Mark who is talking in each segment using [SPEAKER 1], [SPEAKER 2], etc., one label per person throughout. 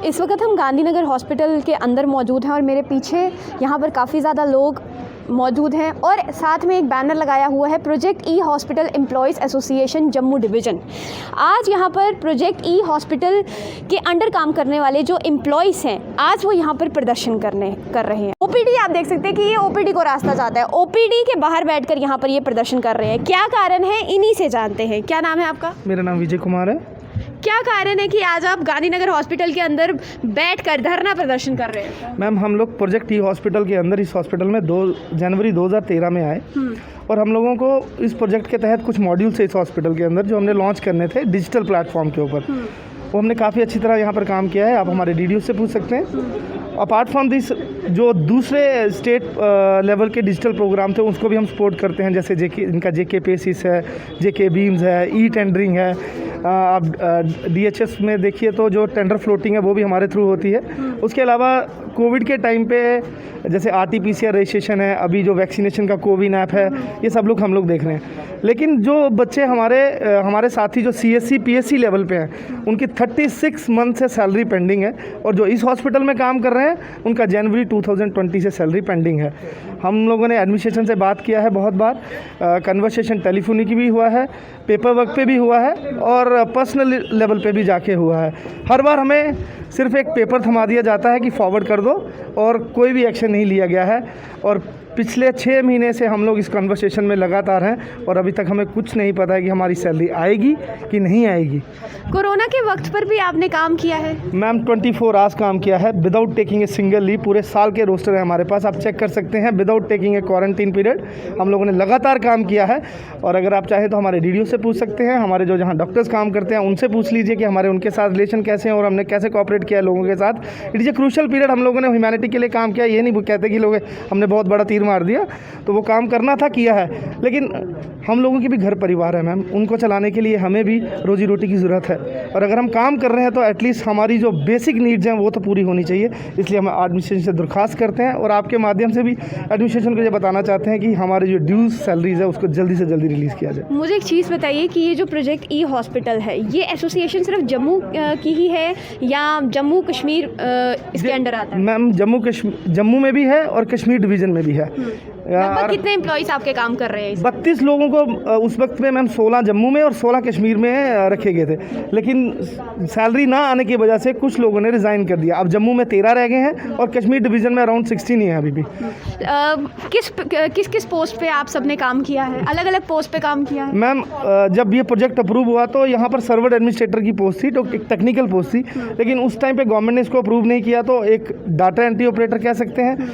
[SPEAKER 1] इस वक्त हम गांधीनगर हॉस्पिटल के अंदर मौजूद हैं और मेरे पीछे यहाँ पर काफ़ी ज़्यादा लोग मौजूद हैं और साथ में एक बैनर लगाया हुआ है project E hospital employees association Jammu division. आज यहाँ पर प्रोजेक्ट ई हॉस्पिटल के अंडर काम करने वाले जो एम्प्लॉयज़ हैं आज वो यहाँ पर प्रदर्शन कर रहे हैं। ओपीडी आप देख सकते हैं कि ये ओपीडी को रास्ता जाता है। ओपीडी के बाहर बैठकर यहाँ पर ये प्रदर्शन कर रहे हैं। क्या कारण है इन्हीं से जानते हैं। क्या नाम है आपका?
[SPEAKER 2] मेरा नाम विजय कुमार है।
[SPEAKER 1] क्या कारण है कि आज आप गांधीनगर हॉस्पिटल के अंदर बैठकर धरना प्रदर्शन कर रहे हैं?
[SPEAKER 2] मैम हम लोग प्रोजेक्ट ई हॉस्पिटल के अंदर इस हॉस्पिटल में 2 जनवरी 2013 में आए और हम लोगों को इस प्रोजेक्ट के तहत कुछ मॉड्यूल्स है इस हॉस्पिटल के अंदर जो हमने लॉन्च करने थे डिजिटल प्लेटफॉर्म के ऊपर। वो हमने काफ़ी अच्छी तरह यहाँ पर काम किया है। आप हमारे डीडीओ से पूछ सकते हैं। अपार्ट फ्रॉम दिस जो दूसरे स्टेट लेवल के डिजिटल प्रोग्राम थे उसको भी हम सपोर्ट करते हैं, जैसे इनका जेके पेसिस है, जेके बीम्स है, ई टेंडरिंग है। आप डीएचएस में देखिए तो जो टेंडर फ्लोटिंग है वो भी हमारे थ्रू होती है। उसके अलावा कोविड के टाइम पे जैसे आरटीपीसीआर रजिस्ट्रेशन है, अभी जो वैक्सीनेशन का कोविन ऐप है, ये सब लोग हम लोग देख रहे हैं। लेकिन जो बच्चे हमारे साथी जो सीएससी पीएससी लेवल पे हैं उनकी 36 मंथ से सैलरी पेंडिंग है और जो इस हॉस्पिटल में काम कर रहे हैं उनका जनवरी 2020 से सैलरी पेंडिंग है। हम लोगों ने एडमिनिस्ट्रेशन से बात किया है बहुत बार, कन्वर्सेशन टेलीफोनिक भी हुआ है, पेपर वर्क पे भी हुआ है और पर्सनल लेवल पे भी जाके हुआ है। हर बार हमें सिर्फ एक पेपर थमा दिया जाता है कि फॉरवर्ड कर दो और कोई भी एक्शन नहीं लिया गया है। और पिछले 6 महीने से हम लोग इस कन्वर्सेशन में लगातार हैं और अभी तक हमें कुछ नहीं पता है कि हमारी सैलरी आएगी कि नहीं आएगी।
[SPEAKER 1] कोरोना के वक्त पर भी आपने काम किया है?
[SPEAKER 2] मैम 24 आवर्स काम किया है without taking a single leave. पूरे साल के रोस्टर है हमारे पास, आप चेक कर सकते हैं। Without taking a quarantine period हम लोगों ने लगातार काम किया है। और अगर आप चाहें तो हमारे डीडीओ से पूछ सकते हैं, हमारे जो जहाँ डॉक्टर्स काम करते हैं उनसे पूछ लीजिए कि हमारे उनके साथ रिलेशन कैसे हैं और हमने कैसे कोऑपरेट किया है लोगों के साथ। It is a crucial period. हम लोगों ने ह्यूमैनिटी के लिए काम किया। ये नहीं कहते कि लोग हमने बहुत बड़ा तीर मार दिया, तो वो काम करना था, किया है। लेकिन हम लोगों की भी घर परिवार है मैम, उनको चलाने के लिए हमें भी रोजी रोटी की ज़रूरत है। और अगर हम काम कर रहे हैं तो एटलीस्ट हमारी जो बेसिक नीड्स हैं वो तो पूरी होनी चाहिए। इसलिए हम एडमिनिस्ट्रेशन से दरख्वास्त करते हैं और आपके माध्यम से भी एडमिनिस्ट्रेशन को ये बताना चाहते हैं कि हमारी जो ड्यूज सैलरीज है उसको जल्दी से जल्दी रिलीज़ किया जाए।
[SPEAKER 1] मुझे एक चीज़ बताइए कि ये जो प्रोजेक्ट ई हॉस्पिटल है ये एसोसिएशन सिर्फ जम्मू की ही है या जम्मू कश्मीर इसके अंडर आता है?
[SPEAKER 2] मैम जम्मू में भी है और कश्मीर डिवीज़न में भी है।
[SPEAKER 1] लगभग कितने एम्प्लॉइज आपके काम कर रहे हैं?
[SPEAKER 2] 32 लोगों को उस वक्त में मैम 16 जम्मू में और 16 कश्मीर में रखे गए थे। लेकिन सैलरी ना आने की वजह से कुछ लोगों ने रिज़ाइन कर दिया। अब जम्मू में 13 रह गए हैं और कश्मीर डिवीज़न में अराउंड 16 ही है अभी भी।
[SPEAKER 1] किस पोस्ट पे आप सबने काम किया है? अलग अलग पोस्ट पे काम किया है?
[SPEAKER 2] मैम जब ये प्रोजेक्ट अप्रूव हुआ तो यहाँ पर सर्वर एडमिनिस्ट्रेटर की पोस्ट थी, तो एक टेक्निकल पोस्ट थी। लेकिन उस टाइम पे गवर्नमेंट ने इसको अप्रूव नहीं किया तो एक डाटा एंट्री ऑपरेटर कह सकते हैं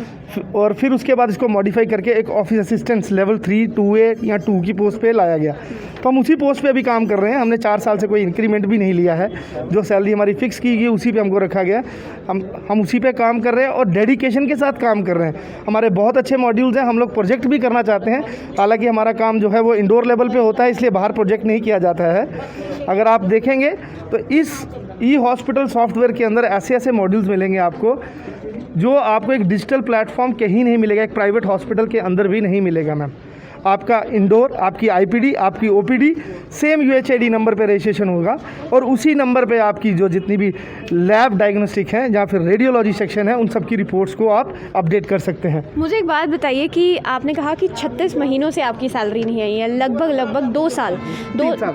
[SPEAKER 2] और फिर उसके बाद इसको मॉडिफाई करके एक ऑफिस असिस्टेंट लेवल 3, 2A या 2 की पोस्ट पे लाया गया। तो हम उसी पोस्ट पे अभी काम कर रहे हैं। हमने 4 साल से कोई इंक्रीमेंट भी नहीं लिया है। जो सैलरी हमारी फिक्स की गई उसी पे हमको रखा गया। हम उसी पे काम कर रहे हैं और डेडिकेशन के साथ काम कर रहे हैं। हमारे बहुत अच्छे मॉड्यूल्स हैं। हम लोग प्रोजेक्ट भी करना चाहते हैं। हालांकि हमारा काम जो है वो इंडोर लेवल पे होता है, इसलिए बाहर प्रोजेक्ट नहीं किया जाता है। अगर आप देखेंगे तो इस ई हॉस्पिटल सॉफ्टवेयर के अंदर ऐसे ऐसे मॉड्यूल्स मिलेंगे आपको जो आपको एक डिजिटल प्लेटफॉर्म कहीं नहीं मिलेगा, एक प्राइवेट हॉस्पिटल के अंदर भी नहीं मिलेगा मैम। आपका इंडोर, आपकी आईपीडी, आपकी ओपीडी सेम यूएचआईडी नंबर पे रजिस्ट्रेशन होगा और उसी नंबर पे आपकी जो जितनी भी लैब डायग्नोस्टिक हैं या फिर रेडियोलॉजी सेक्शन है उन सब की रिपोर्ट्स को आप अपडेट कर सकते हैं।
[SPEAKER 1] मुझे एक बात बताइए कि आपने कहा कि 36 महीनों से आपकी सैलरी नहीं आई है, लगभग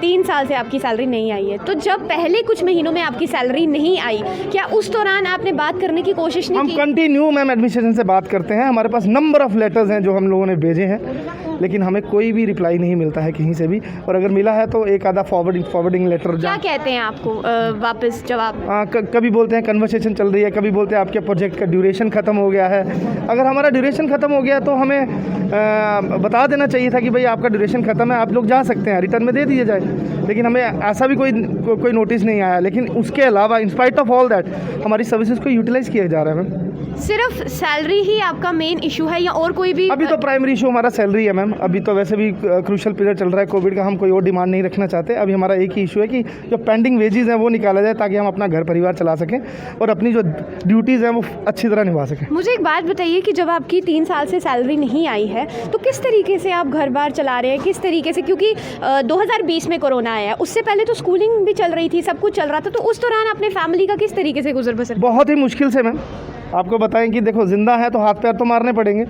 [SPEAKER 1] 3 साल से आपकी सैलरी नहीं आई है। तो जब पहले कुछ महीनों में आपकी सैलरी नहीं आई, क्या उस दौरान आपने बात करने की कोशिश नहीं की?
[SPEAKER 2] हम कंटिन्यू मैम एडमिनिस्ट्रेशन से बात करते हैं। हमारे पास नंबर ऑफ लेटर्स हैं जो हम लोगों ने भेजे हैं, लेकिन हमें कोई भी रिप्लाई नहीं मिलता है कहीं से भी। और अगर मिला है तो एक आधा फॉरवर्डिंग लेटर।
[SPEAKER 1] क्या कहते हैं आपको वापस जवाब?
[SPEAKER 2] कभी बोलते हैं कन्वर्सेशन चल रही है, कभी बोलते हैं आपके प्रोजेक्ट का ड्यूरेशन ख़त्म हो गया है। अगर हमारा ड्यूरेशन ख़त्म हो गया तो हमें बता देना चाहिए था कि भाई आपका ड्यूरेशन ख़त्म है, आप लोग जा सकते हैं, रिटर्न में दे दिए जाए। लेकिन हमें ऐसा भी कोई नोटिस नहीं आया। लेकिन उसके अलावा in spite of all that हमारी सर्विसेज को यूटिलाइज़ किया जा रहा है मैम।
[SPEAKER 1] सिर्फ सैलरी ही आपका मेन इशू है या और कोई भी?
[SPEAKER 2] अभी तो प्राइमरी इशू हमारा सैलरी है मैम। अभी तो वैसे भी क्रूशल पीरियड चल रहा है कोविड का, हम कोई और डिमांड नहीं रखना चाहते। अभी हमारा एक ही इशू है कि जो पेंडिंग वेजेस हैं वो निकाला जाए ताकि हम अपना घर परिवार चला सकें और अपनी जो ड्यूटीज़ हैं वो अच्छी तरह निभा सकें।
[SPEAKER 1] मुझे एक बात बताइए कि जब आपकी 3 साल से सैलरी नहीं आई है, तो किस तरीके से आप घर बार चला रहे हैं, किस तरीके से, क्योंकि 2020 में कोरोना आया, उससे पहले तो स्कूलिंग भी चल रही थी, सब कुछ चल रहा था, तो उस दौरान अपने फैमिली का किस तरीके से गुजर बसर?
[SPEAKER 2] बहुत ही मुश्किल से मैम। आपको बताएं कि देखो, ज़िंदा है तो हाथ पैर तो मारने पड़ेंगे।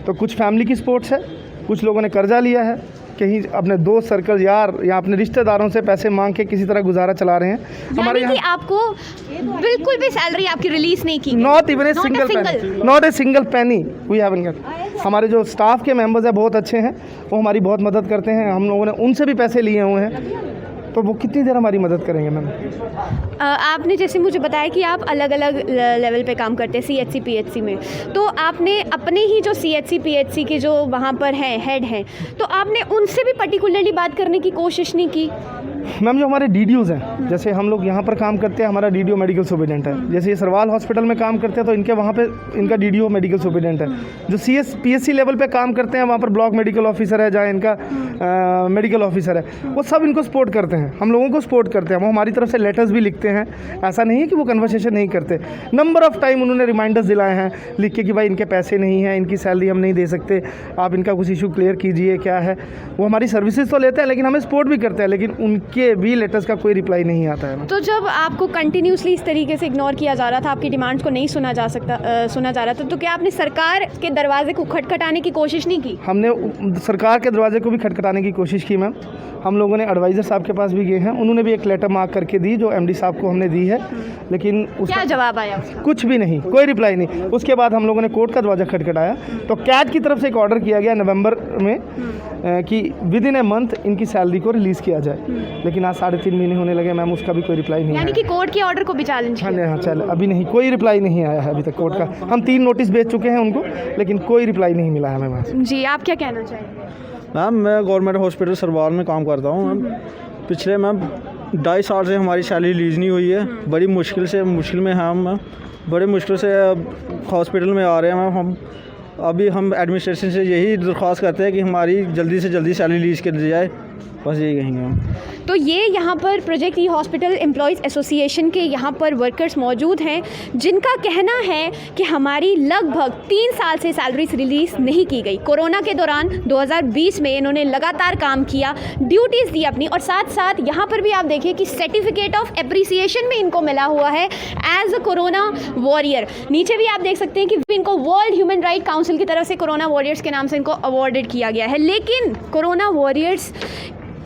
[SPEAKER 2] तो कुछ फैमिली की सपोर्ट्स है, कुछ लोगों ने कर्जा लिया है, कहीं अपने दोस्त सर्कल, यार या अपने रिश्तेदारों से पैसे मांग के किसी तरह गुजारा चला रहे हैं।
[SPEAKER 1] हमारे यहाँ आपको बिल्कुल भी सैलरी आपकी रिलीज नहीं की?
[SPEAKER 2] Not even a single penny, not a single penny we haven't got. हमारे जो स्टाफ के मेंबर्स हैं बहुत अच्छे हैं, वो हमारी बहुत मदद करते हैं। हम लोगों ने उनसे भी पैसे लिए हुए हैं, तो वो कितनी देर हमारी मदद करेंगे मैम?
[SPEAKER 1] आपने जैसे मुझे बताया कि आप अलग अलग लेवल पे काम करते हैं CHC PHC में, तो आपने अपने ही जो CHC PHC के जो वहाँ पर हैं हेड हैं, तो आपने उनसे भी पर्टिकुलरली बात करने की कोशिश नहीं की?
[SPEAKER 2] मैम, जो हमारे DDOs हैं, जैसे हम लोग यहाँ पर काम करते हैं, हमारा DDO मेडिकल सुपरिटेंडेंट है। जैसे ये सरवाल हॉस्पिटल में काम करते हैं तो इनके वहाँ पे इनका DDO मेडिकल सुपरिटेंडेंट है। जो PSC लेवल पे काम करते हैं, वहाँ पर ब्लॉक मेडिकल ऑफिसर है, जहाँ इनका मेडिकल ऑफिसर है, वो सब इनको सपोर्ट करते हैं, हम लोगों को सपोर्ट करते हैं। वो हमारी तरफ से लेटर्स भी लिखते हैं, ऐसा नहीं है कि वो कन्वर्सेशन नहीं करते। नंबर ऑफ़ टाइम उन्होंने रिमाइंडर्स दिलाए हैं लिख के कि भाई इनके पैसे नहीं हैं, इनकी सैलरी हम नहीं दे सकते, आप इनका कुछ इशू क्लियर कीजिए, क्या है। वो हमारी सर्विसेज तो लेते हैं, लेकिन हमें सपोर्ट भी करते हैं, लेकिन उनके भी लेटर्स का कोई रिप्लाई नहीं आता है।
[SPEAKER 1] तो जब आपको कंटिन्यूसली इस तरीके से इग्नोर किया जा रहा था, आपकी डिमांड्स को नहीं सुना जा रहा था, तो क्या आपने सरकार के दरवाजे को खटखटाने की कोशिश नहीं की?
[SPEAKER 2] हमने सरकार के दरवाजे को भी खटखटाने की कोशिश की मैम। हम लोगों ने एडवाइज़र साहब के पास भी गए हैं, उन्होंने भी एक लेटर मार्क करके दी जो MD साहब को हमने दी है, लेकिन
[SPEAKER 1] क्या जवाब आया?
[SPEAKER 2] कुछ भी नहीं, कोई रिप्लाई नहीं। उसके बाद हम लोगों ने कोर्ट का दरवाज़ा खटखटाया, तो कैट की तरफ से एक ऑर्डर किया गया नवंबर में कि विद इन ए मंथ इनकी सैलरी को रिलीज़ किया जाए, लेकिन आज 3.5 महीने होने लगे मैम, उसका भी कोई रिप्लाई नहीं।
[SPEAKER 1] यानी कि कोर्ट के ऑर्डर को भी चैलेंज किया?
[SPEAKER 2] हाँ, चल अभी नहीं, कोई रिप्लाई नहीं आया है अभी तक कोर्ट का। हम 3 नोटिस भेज चुके हैं उनको, लेकिन कोई रिप्लाई नहीं मिला है हमें वहाँ से।
[SPEAKER 1] जी, आप क्या कहना चाहेंगे?
[SPEAKER 3] मैम, मैं गवर्नमेंट हॉस्पिटल सरवाल में काम करता हूँ मैम। पिछले मैम 2.5 साल से हमारी सैलरी रिलीज़ नहीं हुई है। बड़ी मुश्किल में हैं हम, बड़े मुश्किल से हॉस्पिटल में आ रहे हैं मैम। हम एडमिनिस्ट्रेशन से यही दरख्वास्त करते हैं कि हमारी जल्दी से जल्दी सैलरी रिलीज़ कर दी जाए, बस यही कहेंगे हम।
[SPEAKER 1] तो ये यहाँ पर project E hospital employees association के यहाँ पर वर्कर्स मौजूद हैं, जिनका कहना है कि हमारी लगभग 3 साल से सैलरीज रिलीज़ नहीं की गई। कोरोना के दौरान 2020 में इन्होंने लगातार काम किया, ड्यूटीज़ दी अपनी, और साथ साथ यहाँ पर भी आप देखिए कि सर्टिफिकेट ऑफ एप्रिसिएशन भी इनको मिला हुआ है एज अ कोरोना वॉरियर। नीचे भी आप देख सकते हैं कि इनको वर्ल्ड ह्यूमन राइट काउंसिल की तरफ से कोरोना वॉरियर्स के नाम से इनको अवॉर्डेड किया गया है। लेकिन कोरोना वॉरियर्स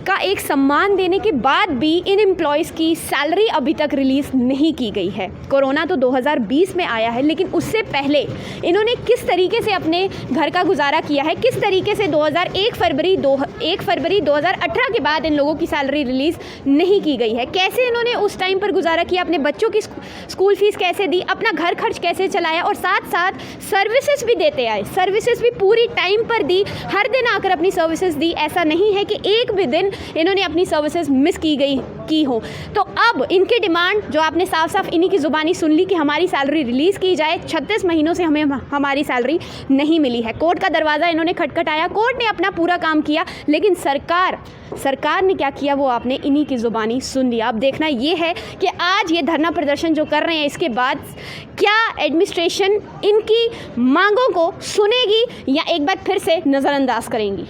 [SPEAKER 1] का एक सम्मान देने के बाद भी इन एम्प्लॉयज़ की सैलरी अभी तक रिलीज़ नहीं की गई है। कोरोना तो 2020 में आया है, लेकिन उससे पहले इन्होंने किस तरीके से अपने घर का गुजारा किया है, किस तरीके से 1 फरवरी 2018 के बाद इन लोगों की सैलरी रिलीज़ नहीं की गई है, कैसे इन्होंने उस टाइम पर गुजारा किया, अपने बच्चों की स्कूल फीस कैसे दी, अपना घर खर्च कैसे चलाया, और साथ साथ सर्विसेज भी देते आए, सर्विसेज भी पूरी टाइम पर दी, हर दिन आकर अपनी सर्विसेज दी। ऐसा नहीं है कि एक भी दिन इन्होंने अपनी सर्विसेज मिस की हो। तो अब इनकी डिमांड जो आपने साफ साफ इन्हीं की ज़ुबानी सुन ली कि हमारी सैलरी रिलीज़ की जाए। 36 महीनों से हमें हमारी सैलरी नहीं मिली है। कोर्ट का दरवाज़ा इन्होंने खटखटाया, कोर्ट ने अपना पूरा काम किया, लेकिन सरकार ने क्या किया वो आपने इन्हीं की ज़ुबानी सुन लिया। अब देखना ये है कि आज ये धरना प्रदर्शन जो कर रहे हैं, इसके बाद क्या एडमिनिस्ट्रेशन इनकी मांगों को सुनेगी या एक बार फिर से नज़रअंदाज करेंगी।